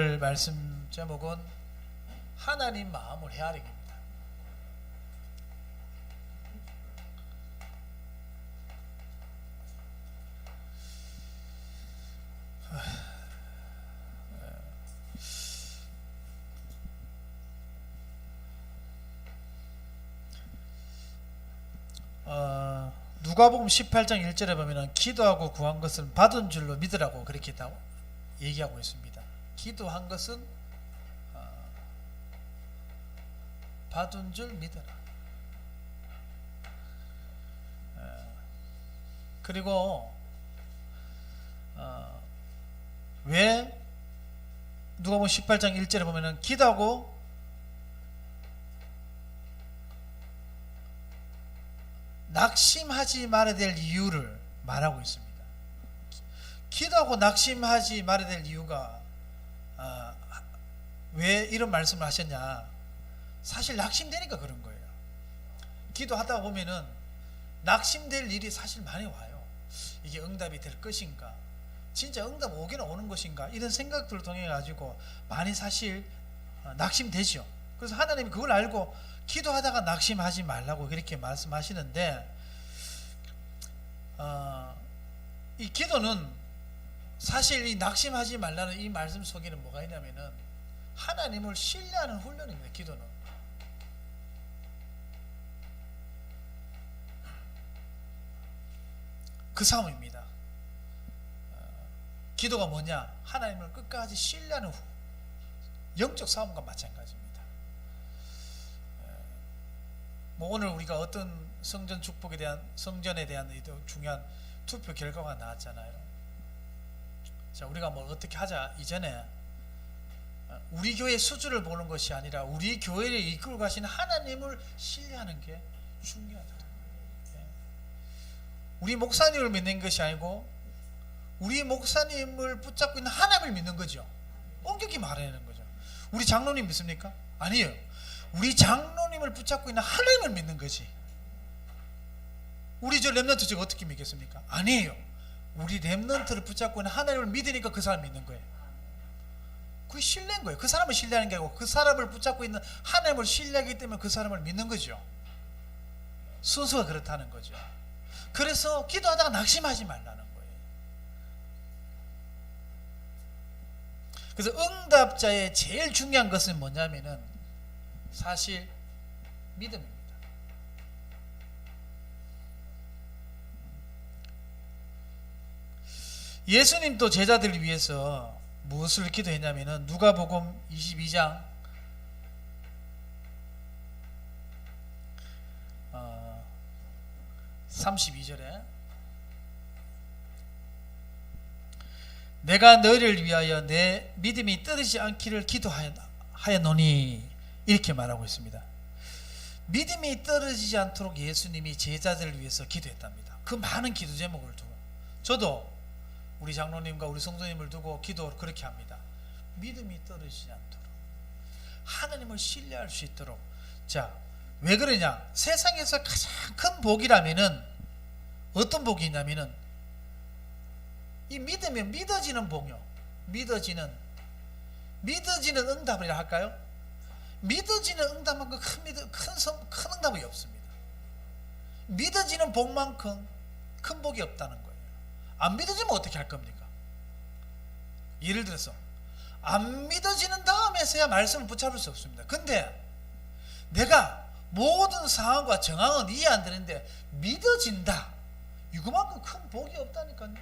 오늘 말씀 제목은 하나님 마음을 헤아리기입니다. 누가복음 18장 1절에 보면은 기도하고 구한 것은 받은 줄로 믿으라고 그렇게 다 얘기하고 있습니다. 기도한 것은 받은 줄 믿어라. 그리고 왜 누가복음 18장 1절에 보면은 기도하고 낙심하지 말아야 될 이유를 말하고 있습니다. 기도하고 낙심하지 말아야 될 이유가 왜 이런 말씀을 하셨냐? 사실 낙심되니까 그런 거예요. 기도하다 보면은 낙심될 일이 사실 많이 와요. 이게 응답이 될 것인가? 진짜 응답 오기는 오는 것인가? 이런 생각들을 통해 가지고 많이 사실 낙심되죠. 그래서 하나님이 그걸 알고 기도하다가 낙심하지 말라고 그렇게 말씀하시는데, 이 기도는 사실 이 낙심하지 말라는 이 말씀 속에는 뭐가 있냐면은 하나님을 신뢰하는 훈련입니다. 기도는 그 싸움입니다. 기도가 뭐냐? 하나님을 끝까지 신뢰하는 영적 싸움과 마찬가지입니다. 오늘 우리가 어떤 성전 축복에 대한, 성전에 대한 중요한 투표 결과가 나왔잖아요. 자, 우리가 뭘 어떻게 하자 이전에 우리 교회 수준을 보는 것이 아니라 우리 교회를 이끌고 가시는 하나님을 신뢰하는 게 중요하다. 우리 목사님을 믿는 것이 아니고 우리 목사님을 붙잡고 있는 하나님을 믿는 거죠. 엄격히 말하는 거죠. 우리 장로님 믿습니까? 아니에요. 우리 장로님을 붙잡고 있는 하나님을 믿는 거지. 우리 저 렘넌트 지금 어떻게 믿겠습니까? 아니에요. 우리 렘넌트를 붙잡고 있는 하나님을 믿으니까 그 사람 믿는 거예요. 그게 신뢰인 거예요. 그 사람을 신뢰하는 게 아니고 그 사람을 붙잡고 있는 하나님을 신뢰하기 때문에 그 사람을 믿는 거죠. 순서가 그렇다는 거죠. 그래서 기도하다가 낙심하지 말라는 거예요. 그래서 응답자의 제일 중요한 것은 뭐냐면은 사실 믿음입니다. 예수님도 제자들을 위해서 무엇을 기도했냐면은 누가복음 22장 32절에 내가 너희를 위하여 내 믿음이 떨어지지 않기를 기도하였노니 이렇게 말하고 있습니다. 믿음이 떨어지지 않도록 예수님이 제자들을 위해서 기도했답니다. 그 많은 기도 제목을 두고 저도 우리 장로님과 우리 성도님을 두고 기도를 그렇게 합니다. 믿음이 떨어지지 않도록 하나님을 신뢰할 수 있도록. 자, 왜 그러냐? 세상에서 가장 큰 복이라면은 어떤 복이 있냐면은 이 믿으면 믿어지는 복요. 믿어지는 응답이라 할까요? 믿어지는 응답만큼 큰 응답이 없습니다. 믿어지는 복만큼 큰 복이 없다는 거예요. 안 믿어지면 어떻게 할 겁니까? 예를 들어서 안 믿어지는 다음에서야 말씀을 붙잡을 수 없습니다. 근데 내가 모든 상황과 정황은 이해 안 되는데 믿어진다. 이거만큼 큰 복이 없다니까요.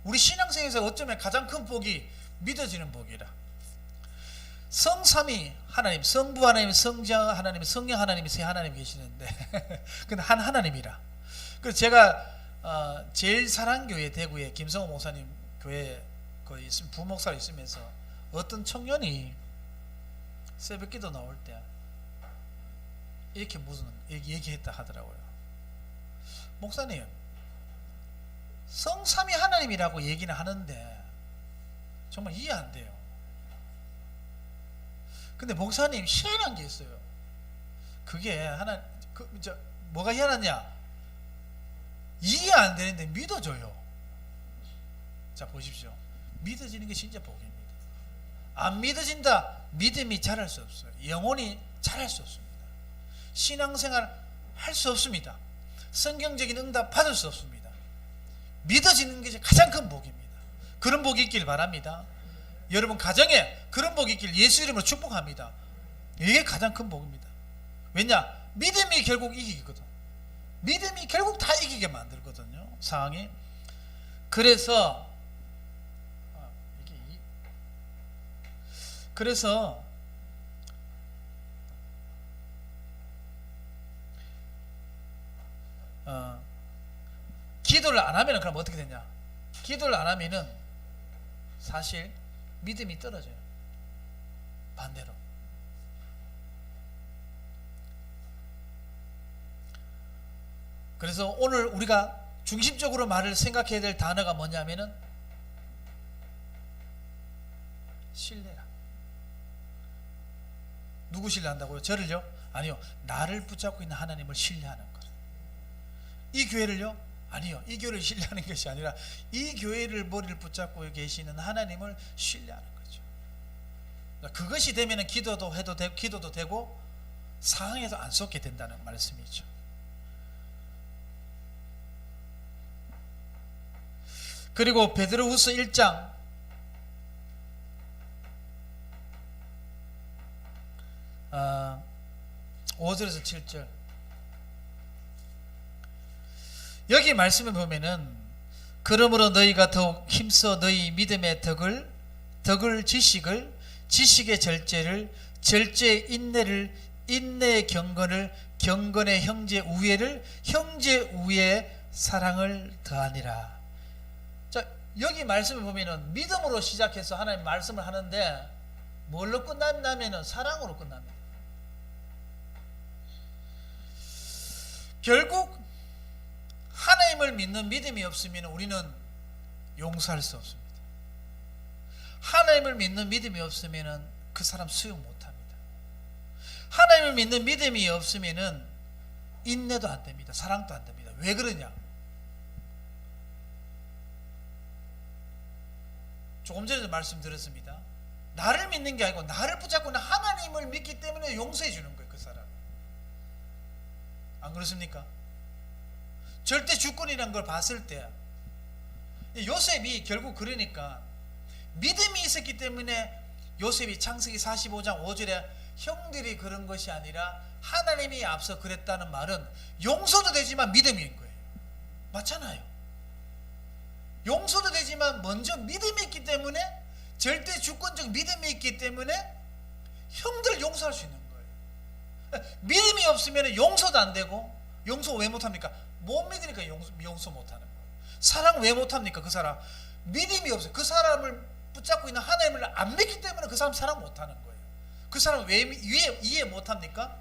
우리 신앙생에서 어쩌면 가장 큰 복이 믿어지는 복이라. 성삼위 하나님, 성부 하나님, 성자 하나님, 성령 하나님이 세 하나님이 계시는데 근데 한 하나님이라. 그래서 제가 제일 사랑교회 대구에 김성호 목사님 교회에 거의 부목사로 있으면서 어떤 청년이 새벽기도 나올 때 이렇게 무슨 얘기했다 하더라고요. 목사님, 성삼위 하나님이라고 얘기는 하는데 정말 이해 안 돼요. 근데 목사님 희한한 게 있어요. 그게 뭐가 희한하냐? 이해 안 되는데 믿어져요. 자, 보십시오. 믿어지는 게 진짜 복입니다. 안 믿어진다. 믿음이 자랄 수 없어요. 영혼이 자랄 수 없습니다. 신앙생활 할 수 없습니다. 성경적인 응답 받을 수 없습니다. 믿어지는 게 가장 큰 복입니다. 그런 복이 있길 바랍니다. 여러분 가정에 그런 복이 있길 예수 이름으로 축복합니다. 이게 가장 큰 복입니다. 왜냐? 믿음이 결국 이기거든. 믿음이 결국 다 이기게 만들거든요. 상황이. 그래서 기도를 안 하면 그럼 어떻게 되냐? 기도를 안 하면은 사실 믿음이 떨어져요. 반대로. 그래서 오늘 우리가 중심적으로 말을 생각해야 될 단어가 뭐냐면은 신뢰라. 누구 신뢰한다고요? 저를요? 아니요. 나를 붙잡고 있는 하나님을 신뢰하는 것. 이 교회를요? 아니요. 이 교회를 신뢰하는 것이 아니라 이 교회를 머리를 붙잡고 계시는 하나님을 신뢰하는 거죠. 그러니까 그것이 되면은 기도도 해도 되고, 기도도 되고 상황에서 안 쏟게 된다는 말씀이죠. 그리고 베드로후서 1장 5절에서 7절 여기 말씀을 보면은 그러므로 너희가 더욱 힘써 너희 믿음의 덕을 지식의 절제를 절제의 인내를 인내의 경건을 경건의 형제 우애를 형제 우애의 사랑을 더하니라. 자, 여기 말씀을 보면은 믿음으로 시작해서 하나님 말씀을 하는데 뭘로 끝나냐면은 사랑으로 끝납니다. 결국 하나님을 믿는 믿음이 없으면 우리는 용서할 수 없습니다. 하나님을 믿는 믿음이 없으면 그 사람 수용 못합니다. 하나님을 믿는 믿음이 없으면 인내도 안 됩니다. 사랑도 안 됩니다. 왜 그러냐? 조금 전에도 말씀드렸습니다. 나를 믿는 게 아니고 나를 붙잡고 있는 하나님을 믿기 때문에 용서해 주는 거예요. 그 사람. 안 그렇습니까? 절대 주권이라는 걸 봤을 때 요셉이 결국 그러니까 믿음이 있었기 때문에 요셉이 창세기 45장 5절에 형들이 그런 것이 아니라 하나님이 앞서 그랬다는 말은 용서도 되지만 믿음인 거예요. 맞잖아요. 용서도 되지만 먼저 믿음이 있기 때문에 절대 주권적 믿음이 있기 때문에 형들 용서할 수 있는 거예요. 믿음이 없으면 용서도 안 되고 용서 왜 못합니까? 못 믿으니까 용서 못하는 거예요. 사랑 왜 못합니까? 그 사람 믿음이 없어요. 그 사람을 붙잡고 있는 하나님을 안 믿기 때문에 그 사람 사랑 못하는 거예요. 그 사람 왜 이해 못합니까?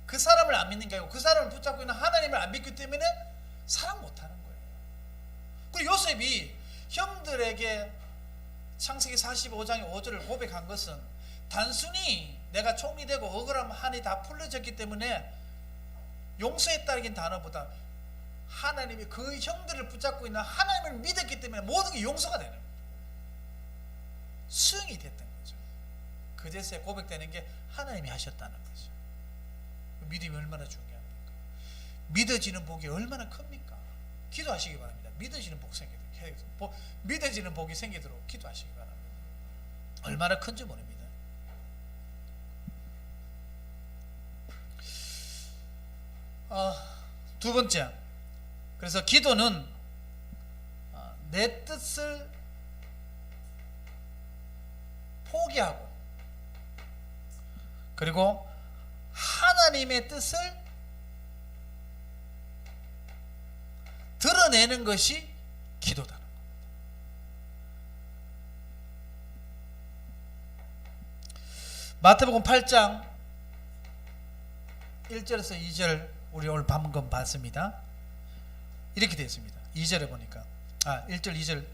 그 사람을 안 믿는 게 아니고 그 사람을 붙잡고 있는 하나님을 안 믿기 때문에 사랑 못하는 거예요. 그리고 요셉이 형들에게 창세기 45장의 5절을 고백한 것은 단순히 내가 총리 되고 억울함 한이 다 풀려졌기 때문에 용서했다는 단어보다 하나님이 그 형들을 붙잡고 있는 하나님을 믿었기 때문에 모든 게 용서가 되는 거예요. 수용이 됐던 거죠. 그제서야 고백되는 게 하나님이 하셨다는 거죠. 믿음이 얼마나 중요합니까? 믿어지는 복이 얼마나 큽니까? 기도하시기 바랍니다. 믿어지는 믿어지는 복이 생기도록 기도하시기 바랍니다. 얼마나 큰지 모릅니다. 두 번째, 그래서 기도는 내 뜻을 포기하고 그리고 하나님의 뜻을 드러내는 것이 기도다. 마태복음 8장 1절에서 2절 우리 오늘 방금 봤습니다. 이렇게 되어 있습니다. 2절에 보니까 1절 2절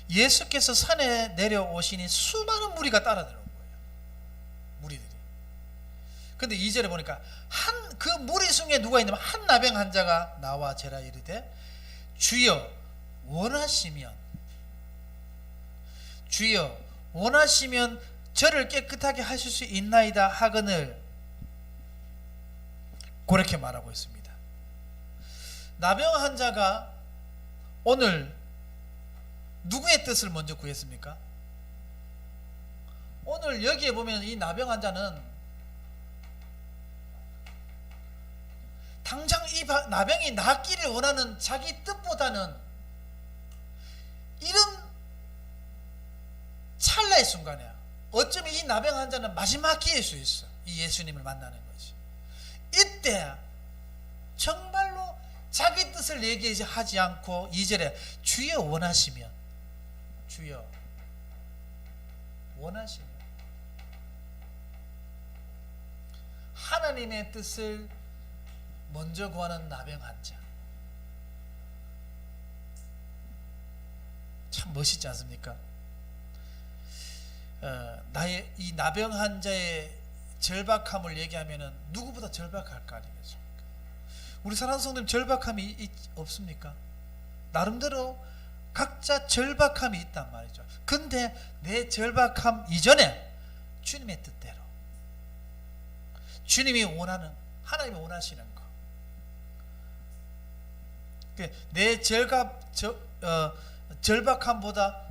예수께서 산에 내려오시니 수많은 무리가 따라 들어온 거예요. 무리들이. 근데 2절에 보니까 그 무리 중에 누가 있냐면 한 나병 환자가 나와 제라 이르되 주여 원하시면 저를 깨끗하게 하실 수 있나이다 하거늘 그렇게 말하고 있습니다. 나병 환자가 오늘 누구의 뜻을 먼저 구했습니까? 오늘 여기에 보면 이 나병 환자는 당장 이 나병이 낫기를 원하는 자기 뜻보다는 이런 찰나의 순간에 어쩌면 이 나병 환자는 마지막 기회일 수 있어. 이 예수님을 만나는 것이. 이때 정말로 자기 뜻을 얘기하지 않고 2절에 주여 원하시면, 주여 원하시면, 하나님의 뜻을 먼저 구하는 나병 환자. 참 멋있지 않습니까? 나의 이 나병 환자의 절박함을 얘기하면은 누구보다 절박할 거 아니겠습니까? 우리 사랑하는 성도님, 절박함이 없습니까? 나름대로 각자 절박함이 있단 말이죠. 근데 내 절박함 이전에 주님의 뜻대로, 주님이 원하는, 하나님이 원하시는 거, 내 절박함보다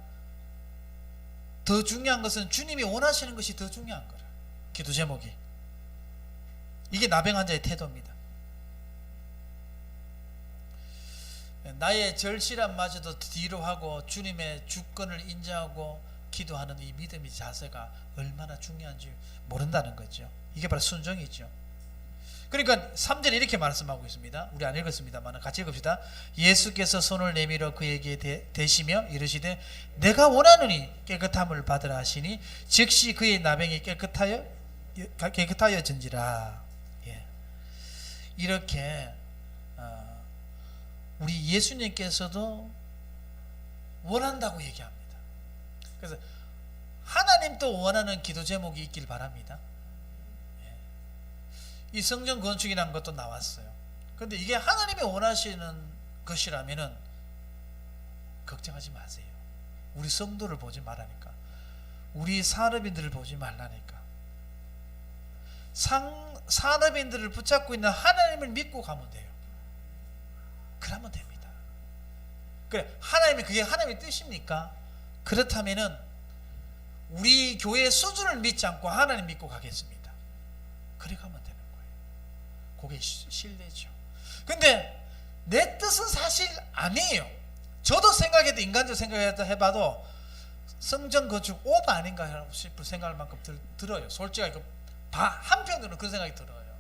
더 중요한 것은 주님이 원하시는 것이 더 중요한 거라. 기도 제목이. 이게 나병 환자의 태도입니다. 나의 절실함마저도 뒤로 하고 주님의 주권을 인정하고 기도하는 이 믿음의 자세가 얼마나 중요한지 모른다는 거죠. 이게 바로 순종이죠. 그러니까 3절에 이렇게 말씀하고 있습니다. 우리 안 읽었습니다만 같이 읽읍시다. 예수께서 손을 내밀어 그에게 대시며 이르시되 내가 원하노니 깨끗함을 받으라 하시니 즉시 그의 나병이 깨끗하여진지라. 예. 이렇게 우리 예수님께서도 원한다고 얘기합니다. 그래서 하나님도 원하는 기도 제목이 있길 바랍니다. 이 성전 건축이라는 것도 나왔어요. 그런데 이게 하나님이 원하시는 것이라면은 걱정하지 마세요. 우리 성도를 보지 말라니까. 우리 산업인들을 보지 말라니까. 산업인들을 붙잡고 있는 하나님을 믿고 가면 돼요. 그러면 됩니다. 그래, 그게 하나님의 뜻입니까? 그렇다면은 우리 교회의 수준을 믿지 않고 하나님 믿고 가겠습니다. 그래 가면 되는 거예요. 그게 신뢰죠. 근데 내 뜻은 사실 아니에요. 저도 생각해도, 인간적으로 생각해봐도 성전 건축 오버 아닌가 싶을 생각할 만큼 들어요. 솔직하게 한편으로는 그런 생각이 들어요.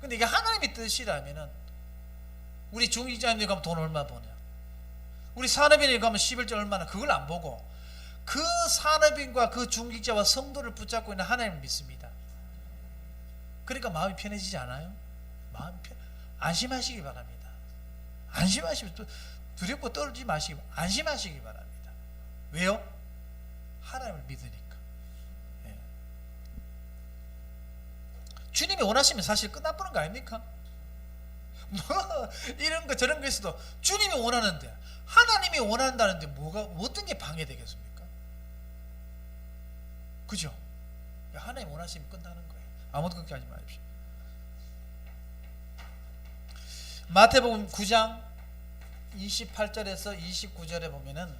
근데 이게 하나님의 뜻이라면은 우리 중직자님들 가면 돈 얼마 버냐, 우리 산업인이 가면 11조 얼마나, 그걸 안 보고 그 산업인과 그 중직자와 성도를 붙잡고 있는 하나님을 믿습니다. 그러니까 마음이 편해지지 않아요? 안심하시기 바랍니다. 안심하시면 두렵고 떨지 마시기, 안심하시기 바랍니다. 왜요? 하나님을 믿으니까. 예. 주님이 원하시면 사실 끝나버는 거 아닙니까? 뭐 이런 거 저런 거 있어도 주님이 원하는데, 하나님이 원한다는데 어떤 게 방해되겠습니까? 그죠? 하나님 원하시면 끝나는 거예요. 아무도 걱정하지 마십시오. 마태복음 9장 28절에서 29절에 보면은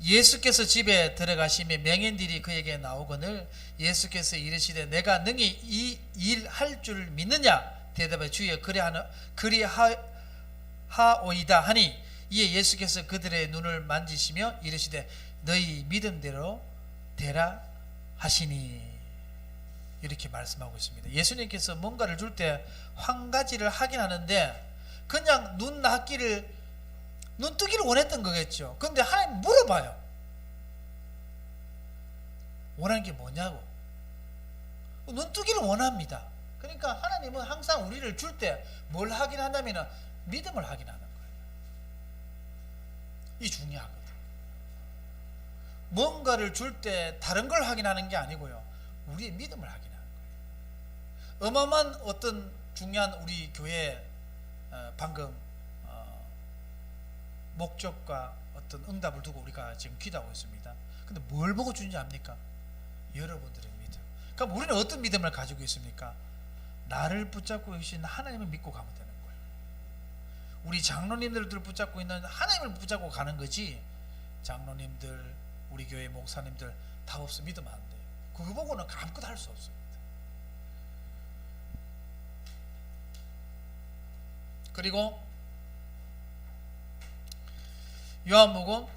예수께서 집에 들어가시며 명인들이 그에게 나오거늘 예수께서 이르시되 내가 능히 이 일 할 줄 믿느냐? 대답해 주여 그리하오이다 하니 이에 예수께서 그들의 눈을 만지시며 이르시되 너희 믿음대로 되라 하시니. 이렇게 말씀하고 있습니다. 예수님께서 뭔가를 줄 때 한 가지를 하긴 하는데 그냥 눈 뜨기를 원했던 거겠죠. 그런데 하나님 물어봐요. 원하는 게 뭐냐고. 눈 뜨기를 원합니다. 그러니까 하나님은 항상 우리를 줄 때 뭘 하긴 한다면 믿음을 하긴 하는 거예요. 이 중요하거든. 뭔가를 줄 때 다른 걸 하긴 하는 게 아니고요, 우리의 믿음을 하긴 하는 거예요. 어마어마한 어떤 중요한 우리 교회 방금 목적과 어떤 응답을 두고 우리가 지금 기도하고 있습니다. 근데 근데 뭘 보고 주는지 압니까? 여러분들의 믿음. 그럼 우리는 어떤 믿음을 가지고 있습니까? 나를 붙잡고 계신 하나님을 믿고 가면 되는 거예요. 우리 장로님들을 붙잡고 있는 하나님을 붙잡고 가는 거지, 장로님들, 우리 교회 목사님들 다 없어 믿으면 안 돼요. 그거 보고는 아무것도 할 수 없습니다. 그리고 요한복음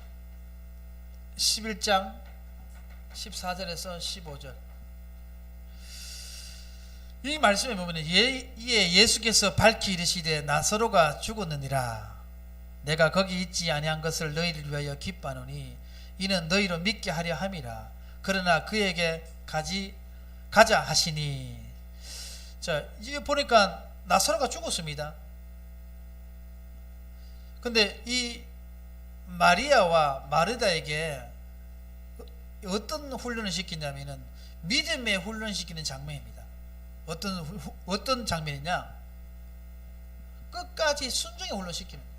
11장 14절에서 15절, 이 말씀에 보면 이에 예수께서 밝히 이르시되 나사로가 죽었느니라. 내가 거기 있지 아니한 것을 너희를 위하여 기뻐하노니 이는 너희로 믿게 하려 함이라. 그러나 그에게 가자 하시니. 자, 이게 보니까 나사로가 죽었습니다. 근데 이 마리아와 마르다에게 어떤 훈련을 시키냐면은 믿음에 훈련시키는 장면입니다. 어떤 장면이냐? 끝까지 순종에 훈련시키는 거예요.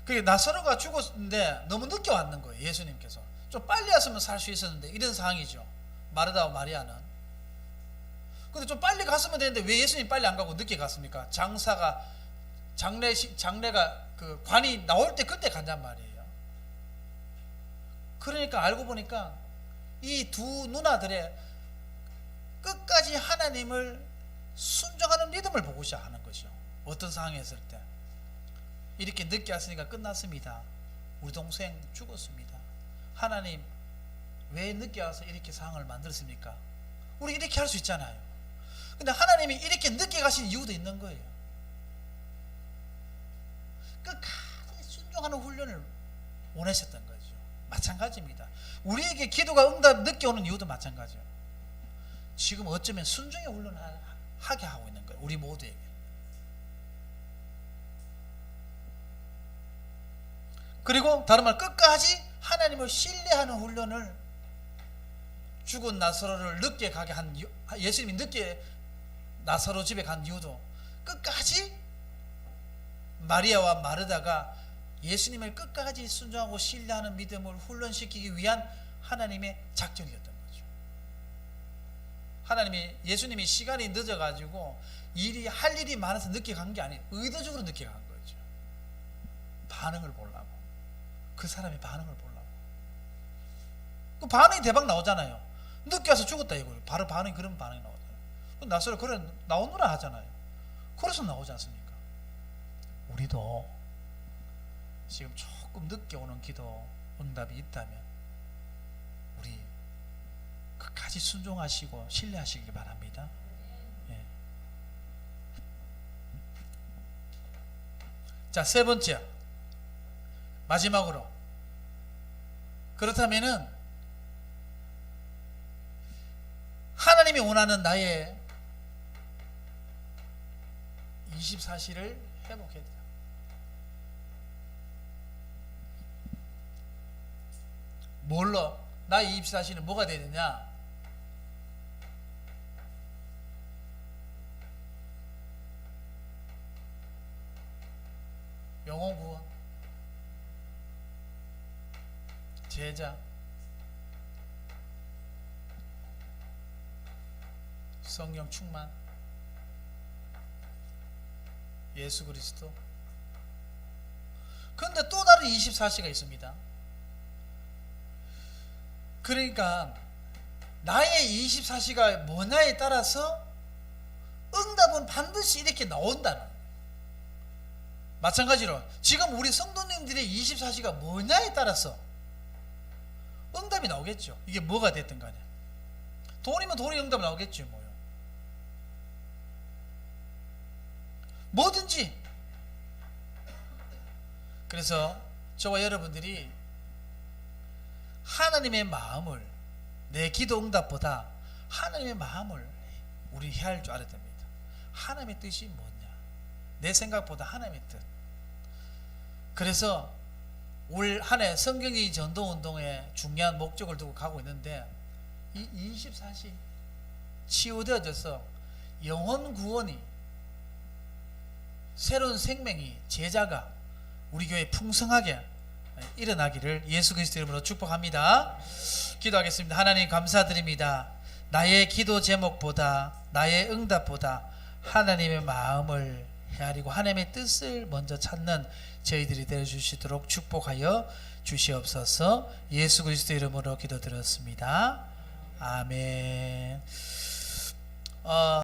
그게 나사로가 죽었는데 너무 늦게 왔는 거예요. 예수님께서 좀 빨리 왔으면 살 수 있었는데, 이런 상황이죠. 마르다와 마리아는. 근데 좀 빨리 갔으면 되는데 왜 예수님 빨리 안 가고 늦게 갔습니까? 장례가 그 관이 나올 때 그때 간단 말이에요. 그러니까 알고 보니까 이 두 누나들의 끝까지 하나님을 순종하는 믿음을 보고자 하는 거죠. 어떤 상황에 있을 때 이렇게 늦게 왔으니까 끝났습니다. 우리 동생 죽었습니다. 하나님 왜 늦게 와서 이렇게 상황을 만들었습니까? 우리 이렇게 할 수 있잖아요. 근데 하나님이 이렇게 늦게 가신 이유도 있는 거예요. 끝까지 순종하는 훈련을 원하셨던 거죠. 마찬가지입니다. 우리에게 기도가 응답 늦게 오는 이유도 마찬가지예요. 지금 어쩌면 순종의 훈련을 하게 하고 있는 거예요. 우리 모두에게. 그리고 다른 말, 끝까지 하나님을 신뢰하는 훈련을, 죽은 나사로를 늦게 가게 한 이유, 예수님이 늦게 나사로 집에 간 이유도 끝까지 마리아와 마르다가 예수님을 끝까지 순종하고 신뢰하는 믿음을 훈련시키기 위한 하나님의 작전이었던 거죠. 예수님이 시간이 늦어가지고 할 일이 많아서 늦게 간 게 아니에요. 의도적으로 늦게 간 거죠. 반응을 보려고. 그 사람의 반응을 보려고. 그 반응이 대박 나오잖아요. 늦게 와서 죽었다 이거예요. 바로 그런 반응이 나오잖아요. 나사로 그래 나오느라 하잖아요. 그래서 나오지 않습니까? 우리도 지금 조금 늦게 오는 기도 응답이 있다면 우리 끝까지 순종하시고 신뢰하시기 바랍니다. 예. 자, 세 번째, 마지막으로, 그렇다면은 하나님이 원하는 나의 24시를 회복해야 돼요. 뭘로? 나의 24시는 뭐가 되야 되냐? 영혼 구원, 제자, 성령 충만, 예수 그리스도. 그런데 또 다른 24시가 있습니다. 그러니까 나의 24시가 뭐냐에 따라서 응답은 반드시 이렇게 나온다는 거예요. 마찬가지로 지금 우리 성도님들의 24시가 뭐냐에 따라서 응답이 나오겠죠. 이게 뭐가 됐든 간에. 돈이면 돈이 응답 나오겠죠. 뭐요. 뭐든지. 그래서 저와 여러분들이 하나님의 마음을, 내 기도 응답보다 하나님의 마음을 우리 헤아릴 줄 알아야 됩니다. 하나님의 뜻이 뭐냐, 내 생각보다 하나님의 뜻. 그래서 올 한 해 성경의 전도운동에 중요한 목적을 두고 가고 있는데, 이 24시 치유되어져서 영혼 구원이 새로운 생명이 제자가 우리 교회에 풍성하게 일어나기를 예수 그리스도 이름으로 축복합니다. 기도하겠습니다. 하나님 감사드립니다. 나의 기도 제목보다 나의 응답보다 하나님의 마음을 헤아리고 하나님의 뜻을 먼저 찾는 저희들이 되어주시도록 축복하여 주시옵소서. 예수 그리스도 이름으로 기도드렸습니다. 아멘.